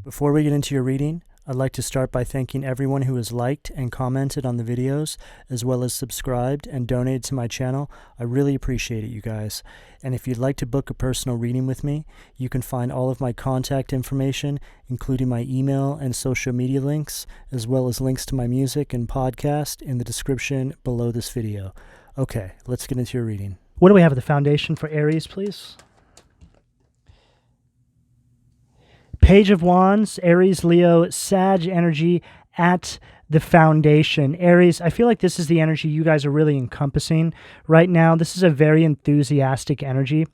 Before we get into your reading, I'd like to start by thanking everyone who has liked and commented on the videos, as well as subscribed and donated to my channel. I really appreciate it, you guys. And if you'd like to book a personal reading with me, you can find all of my contact information, including my email and social media links, as well as links to my music and podcast in the description below this video. Okay, let's get into your reading. What do we have at the foundation for Aries, please? Page of Wands, Aries, Leo, Sag energy at the foundation. Aries, I feel like this is the energy you guys are really encompassing right now. This is a very enthusiastic energy.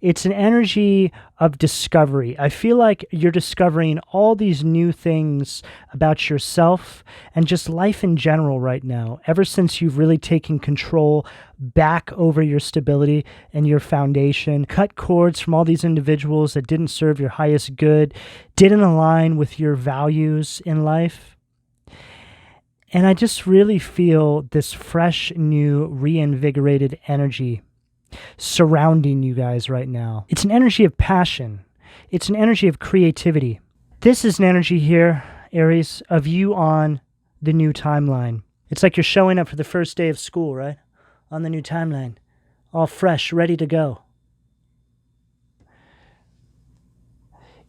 It's an energy of discovery. I feel like you're discovering all these new things about yourself and just life in general right now, ever since you've really taken control back over your stability and your foundation, cut cords from all these individuals that didn't serve your highest good, didn't align with your values in life. And I just really feel this fresh, new, reinvigorated energy surrounding you guys right now. It's an energy of passion. It's an energy of creativity. This is an energy here, Aries, of you on the new timeline. It's like you're showing up for the first day of school, right? On the new timeline. All fresh, ready to go.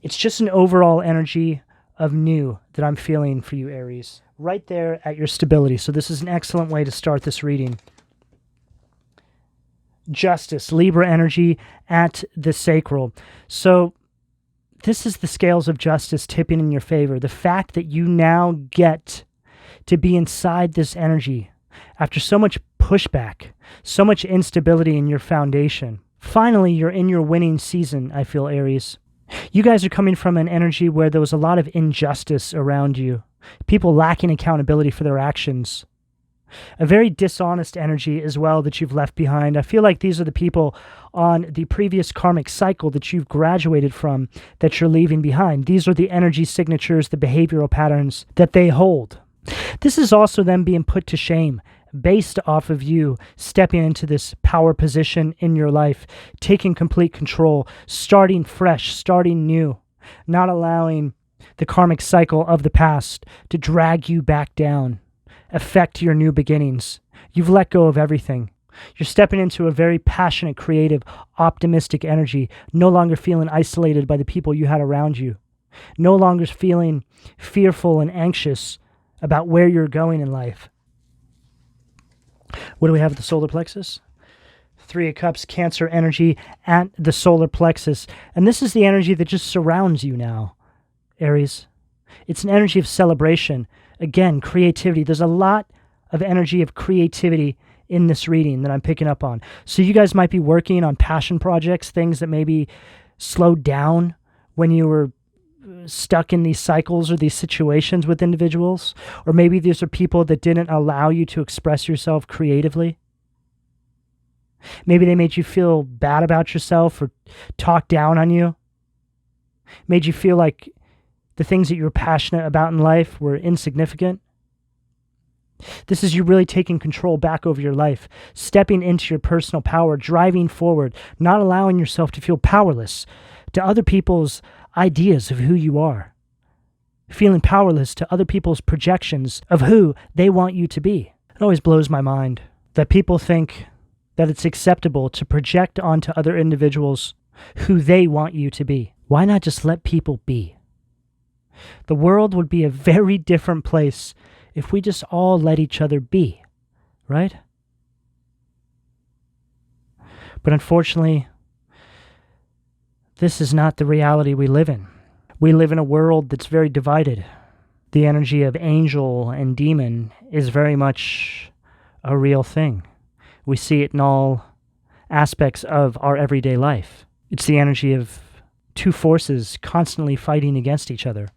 It's just an overall energy of new that I'm feeling for you, Aries. Right there at your stability. So this is an excellent way to start this reading. Justice, Libra energy at the sacral. So this is the scales of justice tipping in your favor. The fact that you now get to be inside this energy after so much pushback, so much instability in your foundation. Finally, you're in your winning season, I feel, Aries. You guys are coming from an energy where there was a lot of injustice around you. People lacking accountability for their actions. A very dishonest energy as well that you've left behind. I feel like these are the people on the previous karmic cycle that you've graduated from that you're leaving behind. These are the energy signatures, the behavioral patterns that they hold. This is also them being put to shame based off of you stepping into this power position in your life, taking complete control, starting fresh, starting new, not allowing the karmic cycle of the past to drag you back down, affect your new beginnings. You've let go of everything. You're stepping into a very passionate, creative, optimistic energy, no longer feeling isolated by the people you had around you, no longer feeling fearful and anxious about where you're going in life. What do we have at the solar plexus? Three of Cups, Cancer energy at the solar plexus. And this is the energy that just surrounds you now, Aries. It's an energy of celebration. Again, creativity. There's a lot of energy of creativity in this reading that I'm picking up on. So you guys might be working on passion projects, things that maybe slowed down when you were stuck in these cycles or these situations with individuals. Or maybe these are people that didn't allow you to express yourself creatively. Maybe they made you feel bad about yourself or talk down on you. Made you feel like the things that you were passionate about in life were insignificant. This is you really taking control back over your life, stepping into your personal power, driving forward, not allowing yourself to feel powerless to other people's ideas of who you are, feeling powerless to other people's projections of who they want you to be. It always blows my mind that people think that it's acceptable to project onto other individuals who they want you to be. Why not just let people be? The world would be a very different place if we just all let each other be, right? But unfortunately, this is not the reality we live in. We live in a world that's very divided. The energy of angel and demon is very much a real thing. We see it in all aspects of our everyday life. It's the energy of two forces constantly fighting against each other.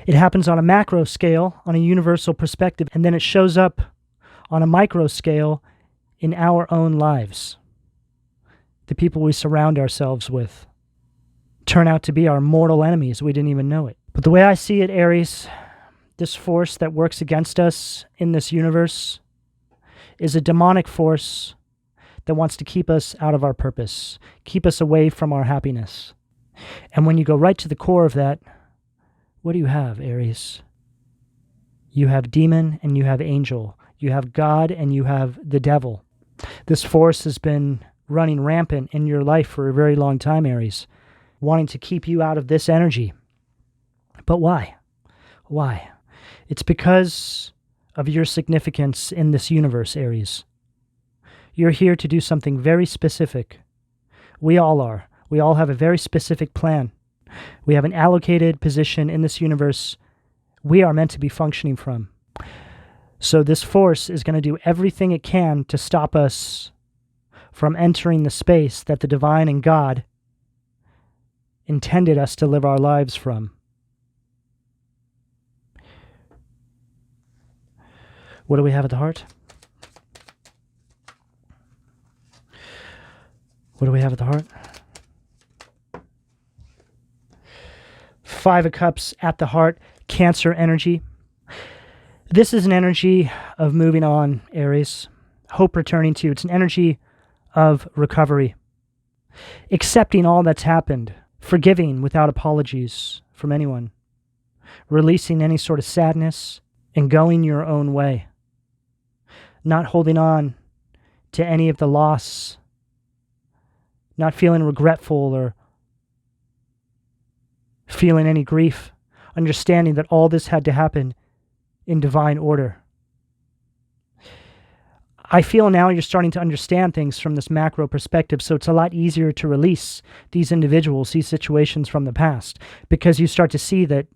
It happens on a macro scale, on a universal perspective, and then it shows up on a micro scale in our own lives. The people we surround ourselves with turn out to be our mortal enemies. We didn't even know it. But the way I see it, Aries, this force that works against us in this universe is a demonic force that wants to keep us out of our purpose, keep us away from our happiness. And when you go right to the core of that, what do you have, Aries? You have demon and you have angel. You have God and you have the devil. This force has been running rampant in your life for a very long time, Aries, wanting to keep you out of this energy. But why? Why? It's because of your significance in this universe, Aries. You're here to do something very specific. We all are. We all have a very specific plan. We have an allocated position in this universe we are meant to be functioning from. So this force is going to do everything it can to stop us from entering the space that the divine and God intended us to live our lives from. What do we have at the heart? What do we have at the heart? Five of Cups at the heart, Cancer energy. This is an energy of moving on, Aries. Hope returning to you. It's an energy of recovery. Accepting all that's happened. Forgiving without apologies from anyone. Releasing any sort of sadness and going your own way. Not holding on to any of the loss. Not feeling regretful or feeling any grief. Understanding that all this had to happen in divine order. I feel now you're starting to understand things from this macro perspective, so it's a lot easier to release these individuals, these situations from the past, because you start to see that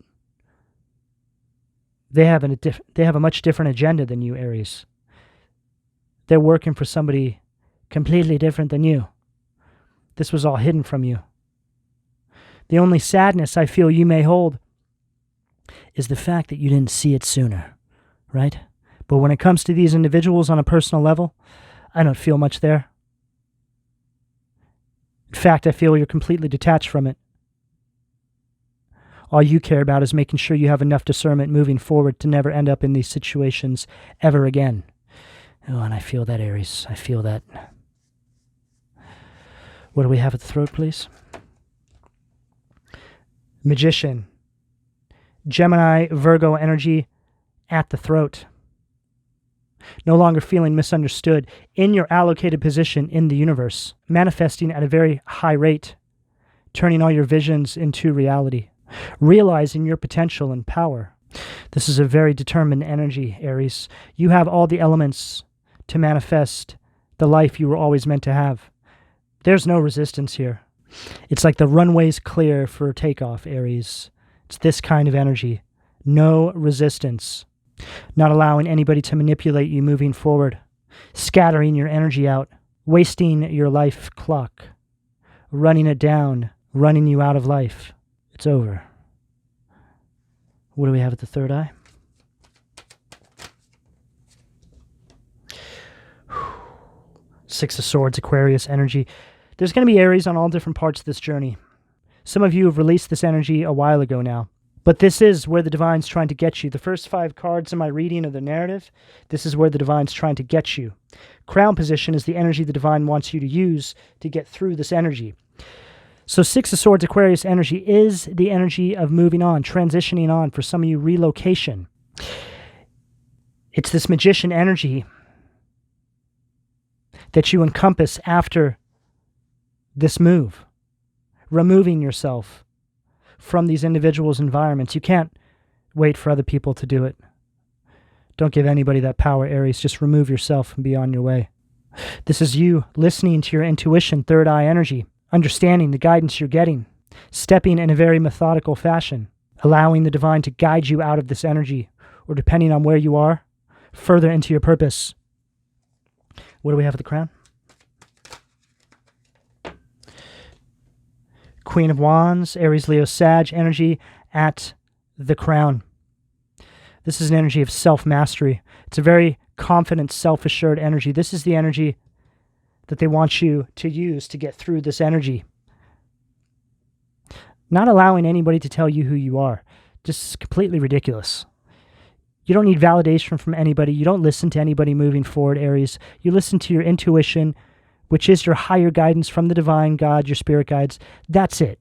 they have a much different agenda than you, Aries. They're working for somebody completely different than you. This was all hidden from you. The only sadness I feel you may hold is the fact that you didn't see it sooner, right? But when it comes to these individuals on a personal level, I don't feel much there. In fact, I feel you're completely detached from it. All you care about is making sure you have enough discernment moving forward to never end up in these situations ever again. Oh, and I feel that, Aries. I feel that. What do we have at the throat, please? Magician. Gemini, Virgo energy at the throat. No longer feeling misunderstood in your allocated position in the universe, manifesting at a very high rate, turning all your visions into reality, realizing your potential and power. This is a very determined energy, Aries. You have all the elements to manifest the life you were always meant to have. There's no resistance here. It's like the runway's clear for takeoff, Aries. It's this kind of energy. No resistance. Not allowing anybody to manipulate you moving forward. Scattering your energy out. Wasting your life clock. Running it down. Running you out of life. It's over. What do we have at the third eye? Six of Swords, Aquarius energy. There's going to be Aries on all different parts of this journey. Some of you have released this energy a while ago now. But this is where the Divine's trying to get you. The first 5 cards in my reading of the narrative, this is where the Divine's trying to get you. Crown position is the energy the Divine wants you to use to get through this energy. So Six of Swords, Aquarius energy is the energy of moving on, transitioning on, for some of you, relocation. It's this Magician energy that you encompass after this move. Removing yourself from these individuals' environments. You can't wait for other people to do it. Don't give anybody that power, Aries. Just remove yourself and be on your way. This is you listening to your intuition, third eye energy, understanding the guidance you're getting, stepping in a very methodical fashion, allowing the Divine to guide you out of this energy, or depending on where you are, further into your purpose. What do we have at the crown? Queen of Wands, Aries, Leo, Sag energy at the crown. This is an energy of self-mastery. It's a very confident, self-assured energy. This is the energy that they want you to use to get through this energy. Not allowing anybody to tell you who you are. Just completely ridiculous. You don't need validation from anybody. You don't listen to anybody moving forward, Aries. You listen to your intuition, which is your higher guidance from the Divine, God, your spirit guides. That's it.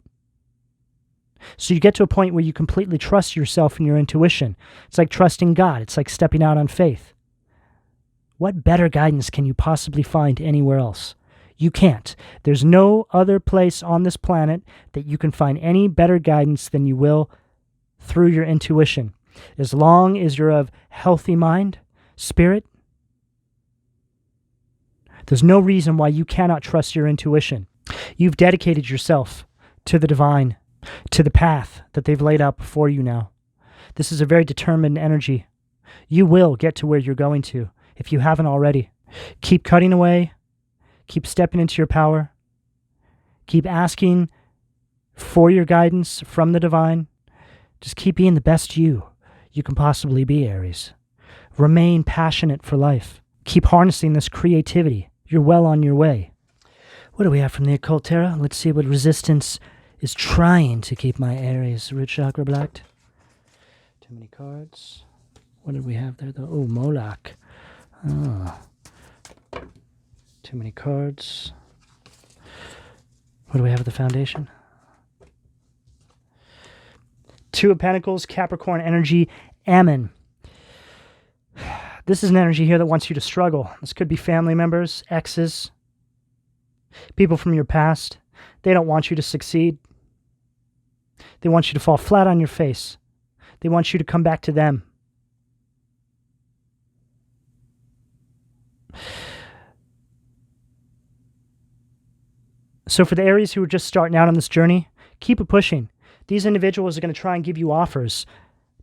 So you get to a point where you completely trust yourself and your intuition. It's like trusting God. It's like stepping out on faith. What better guidance can you possibly find anywhere else? You can't. There's no other place on this planet that you can find any better guidance than you will through your intuition. As long as you're of healthy mind, spirit, there's no reason why you cannot trust your intuition. You've dedicated yourself to the divine, to the path that they've laid out before you now. This is a very determined energy. You will get to where you're going to, if you haven't already. Keep cutting away. Keep stepping into your power. Keep asking for your guidance from the divine. Just keep being the best you can possibly be, Aries. Remain passionate for life. Keep harnessing this creativity. You're well on your way. What do we have from the Occult Tarot? Let's see what resistance is trying to keep my Aries root chakra blocked. Too many cards. What did we have there, though? Oh, Moloch. Oh. Too many cards. What do we have at the foundation? Two of Pentacles, Capricorn energy, Ammon. This is an energy here that wants you to struggle. This could be family members, exes, people from your past. They don't want you to succeed. They want you to fall flat on your face. They want you to come back to them. So for the Aries who are just starting out on this journey, keep it pushing. These individuals are going to try and give you offers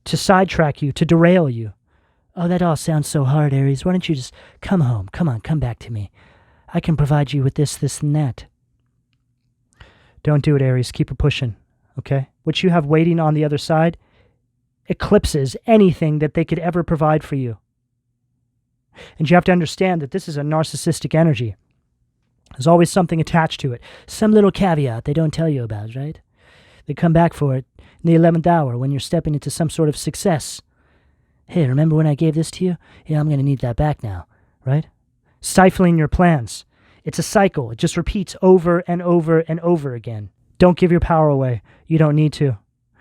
to sidetrack you, to derail you. Oh, that all sounds so hard, Aries. Why don't you just come home? Come on, come back to me. I can provide you with this, this, and that. Don't do it, Aries. Keep it pushing, okay? What you have waiting on the other side eclipses anything that they could ever provide for you. And you have to understand that this is a narcissistic energy. There's always something attached to it. Some little caveat they don't tell you about, right? They come back for it in the 11th hour when you're stepping into some sort of success. Hey, remember when I gave this to you? Yeah, I'm going to need that back now, right? Stifling your plans. It's a cycle. It just repeats over and over and over again. Don't give your power away. You don't need to.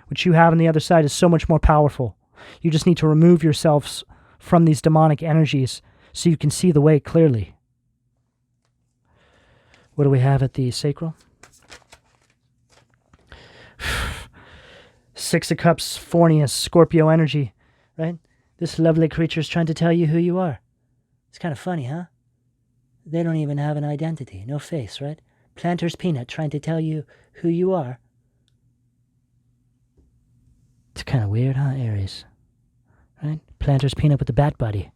What you have on the other side is so much more powerful. You just need to remove yourselves from these demonic energies so you can see the way clearly. What do we have at the sacral? Six of Cups, Fornius, Scorpio energy, right? This lovely creature is trying to tell you who you are. It's kind of funny, huh? They don't even have an identity, no face, right? Planter's Peanut trying to tell you who you are. It's kind of weird, huh, Aries? Right? Planter's Peanut with the bat buddy.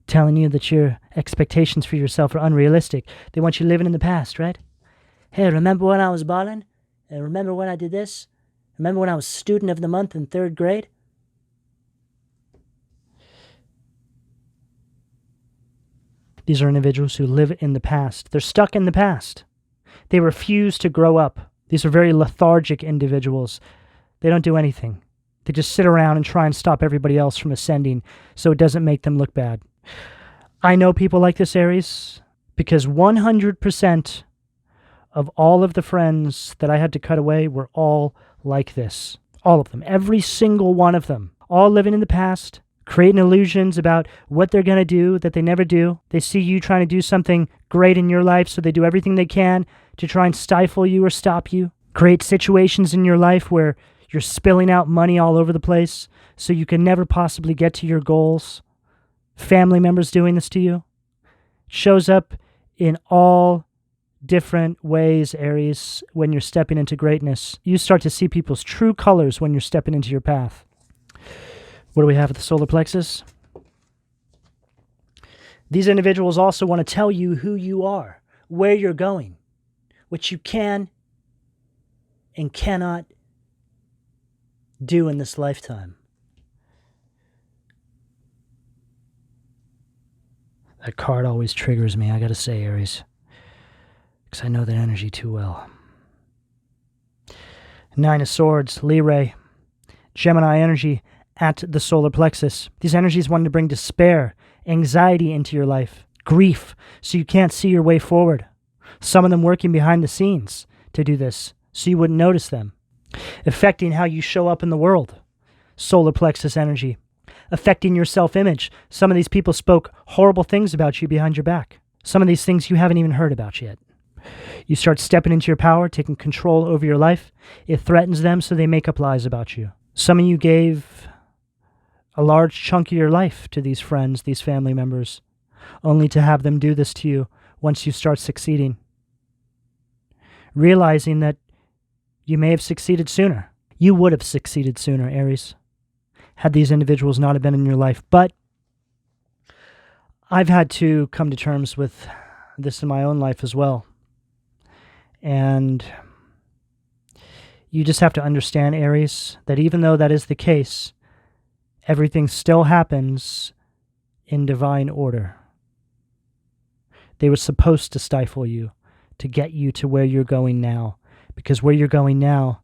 Telling you that your expectations for yourself are unrealistic. They want you living in the past, right? Hey, remember when I was balling? Remember when I did this? Remember when I was student of the month in 3rd grade? These are individuals who live in the past. They're stuck in the past. They refuse to grow up. These are very lethargic individuals. They don't do anything. They just sit around and try and stop everybody else from ascending so it doesn't make them look bad. I know people like this, Aries, because 100% of all of the friends that I had to cut away were all like this. All of them. Every single one of them. All living in the past, creating illusions about what they're going to do that they never do. They see you trying to do something great in your life, so they do everything they can to try and stifle you or stop you. Create situations in your life where you're spilling out money all over the place so you can never possibly get to your goals. Family members doing this to you. It shows up in all different ways, Aries, when you're stepping into greatness. You start to see people's true colors when you're stepping into your path. What do we have at the solar plexus? These individuals also want to tell you who you are, where you're going, what you can and cannot do in this lifetime. That card always triggers me, I gotta say, Aries, because I know that energy too well. 9 of Swords, Lyrae, Gemini energy at the solar plexus. These energies want to bring despair, anxiety into your life, grief, so you can't see your way forward. Some of them working behind the scenes to do this, so you wouldn't notice them. Affecting how you show up in the world, solar plexus energy. Affecting your self-image. Some of these people spoke horrible things about you behind your back. Some of these things you haven't even heard about yet. You start stepping into your power, taking control over your life. It threatens them, so they make up lies about you. Some of you gave a large chunk of your life to these friends, these family members, only to have them do this to you once you start succeeding. Realizing that you may have succeeded sooner. You would have succeeded sooner, Aries, had these individuals not have been in your life. But I've had to come to terms with this in my own life as well. And you just have to understand, Aries, that even though that is the case, everything still happens in divine order. They were supposed to stifle you to get you to where you're going now, because where you're going now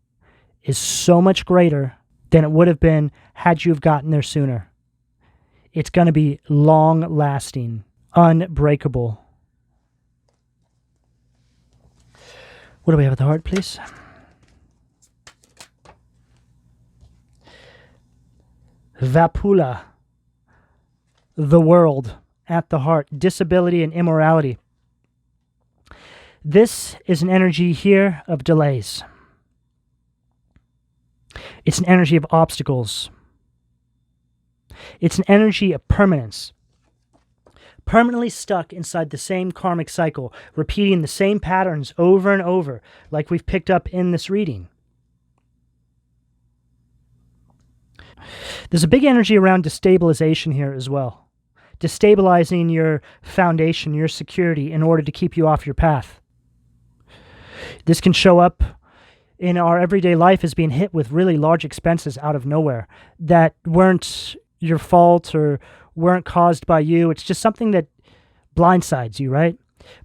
is so much greater than it would have been had you have gotten there sooner. It's going to be long-lasting, unbreakable. What do we have at the heart, please? Vapula, the world at the heart, disability and immorality. This is an energy here of delays. It's an energy of obstacles. It's an energy of permanence. Permanently stuck inside the same karmic cycle, repeating the same patterns over and over, like we've picked up in this reading. There's a big energy around destabilization here as well. Destabilizing your foundation, your security, in order to keep you off your path. This can show up in our everyday life as being hit with really large expenses out of nowhere that weren't your fault or weren't caused by you. It's just something that blindsides you, right?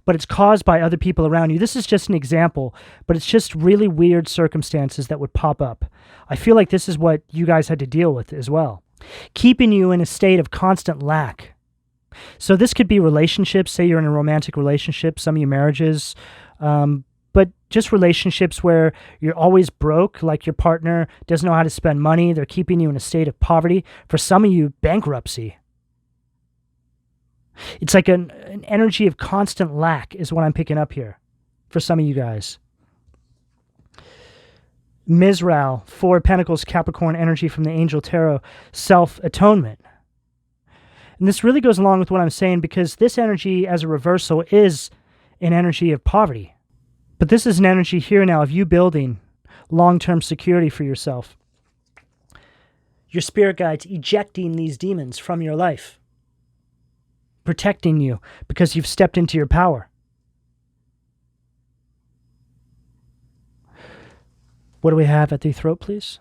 But it's caused by other people around you. This is just an example, but it's just really weird circumstances that would pop up. I feel like this is what you guys had to deal with as well, keeping you in a state of constant lack. So this could be relationships. Say you're in a romantic relationship, some of you marriages, but just relationships where you're always broke, like your partner doesn't know how to spend money. They're keeping you in a state of poverty. For some of you, bankruptcy. It's like an energy of constant lack is what I'm picking up here for some of you guys. Mizrael, Four of Pentacles, Capricorn energy from the Angel Tarot, self-atonement. And this really goes along with what I'm saying, because this energy as a reversal is an energy of poverty. But this is an energy here now of you building long-term security for yourself. Your spirit guides ejecting these demons from your life, protecting you because you've stepped into your power. What do we have at the throat, please?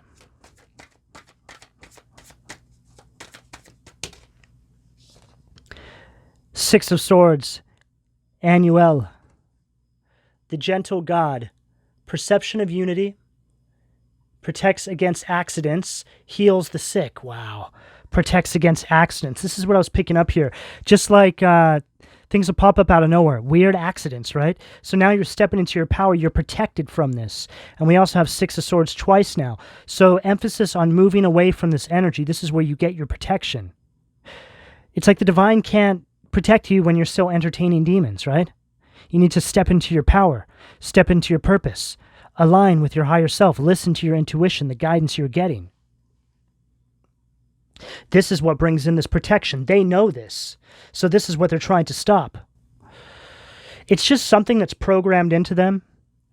Six of Swords, Annuel, the gentle God, perception of unity, protects against accidents, heals the sick. Wow. Protects against accidents. This is what I was picking up here. Just like things will pop up out of nowhere. Weird accidents, right? So now you're stepping into your power. You're protected from this. And we also have Six of Swords twice now. So emphasis on moving away from this energy. This is where you get your protection. It's like the divine can't protect you when you're still entertaining demons, right? You need to step into your power. Step into your purpose. Align with your higher self. Listen to your intuition, the guidance you're getting. This is what brings in this protection. They know this. So this is what they're trying to stop. It's just something that's programmed into them,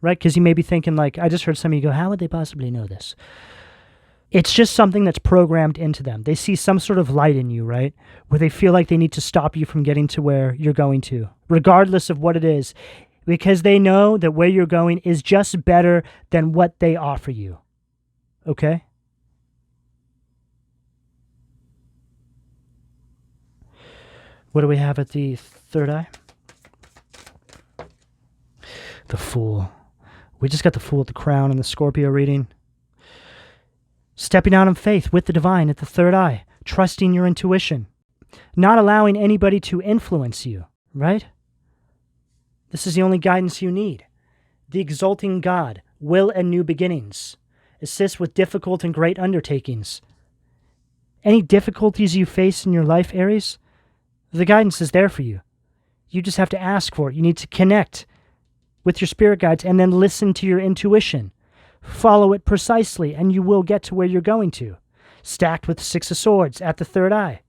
right? Because you may be thinking like, I just heard some of you go, how would they possibly know this? It's just something that's programmed into them. They see some sort of light in you, right? Where they feel like they need to stop you from getting to where you're going to, regardless of what it is, because they know that where you're going is just better than what they offer you. Okay? What do we have at the third eye? The Fool. We just got the Fool at the crown in the Scorpio reading. Stepping out in faith with the divine at the third eye. Trusting your intuition. Not allowing anybody to influence you, right? This is the only guidance you need. The exalting God. will and new beginnings. Assist with difficult and great undertakings. Any difficulties you face in your life, Aries, the guidance is there for you. You just have to ask for it. You need to connect with your spirit guides and then listen to your intuition. Follow it precisely, and you will get to where you're going to. Stacked with the Six of Swords at the third eye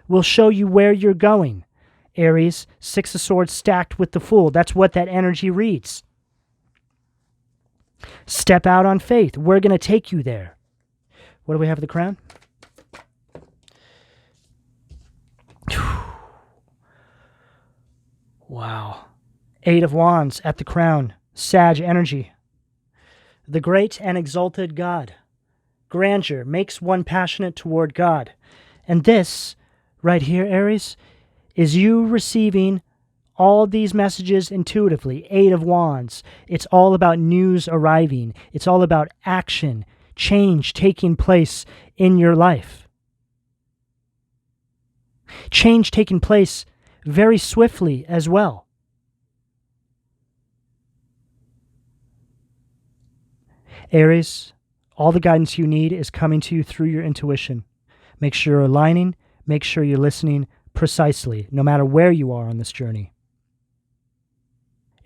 will show you where you're going. Aries, Six of Swords stacked with the Fool. That's what that energy reads. Step out on faith. We're going to take you there. What do we have at the crown? Wow. Eight of Wands at the crown. Sag energy. The great and exalted God. Grandeur makes one passionate toward God. And this, right here, Aries, is you receiving all these messages intuitively. Eight of Wands. It's all about news arriving. It's all about action, change taking place in your life. Change taking place very swiftly as well. Aries, all the guidance you need is coming to you through your intuition. Make sure you're aligning, make sure you're listening precisely, no matter where you are on this journey.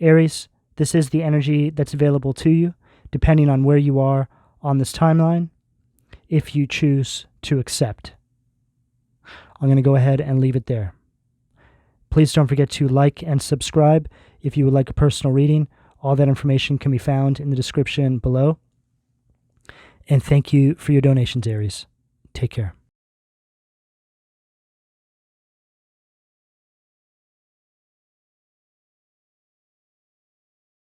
Aries, this is the energy that's available to you, depending on where you are on this timeline, if you choose to accept. I'm going to go ahead and leave it there. Please don't forget to like and subscribe if you would like a personal reading. All that information can be found in the description below. And thank you for your donations, Aries. Take care.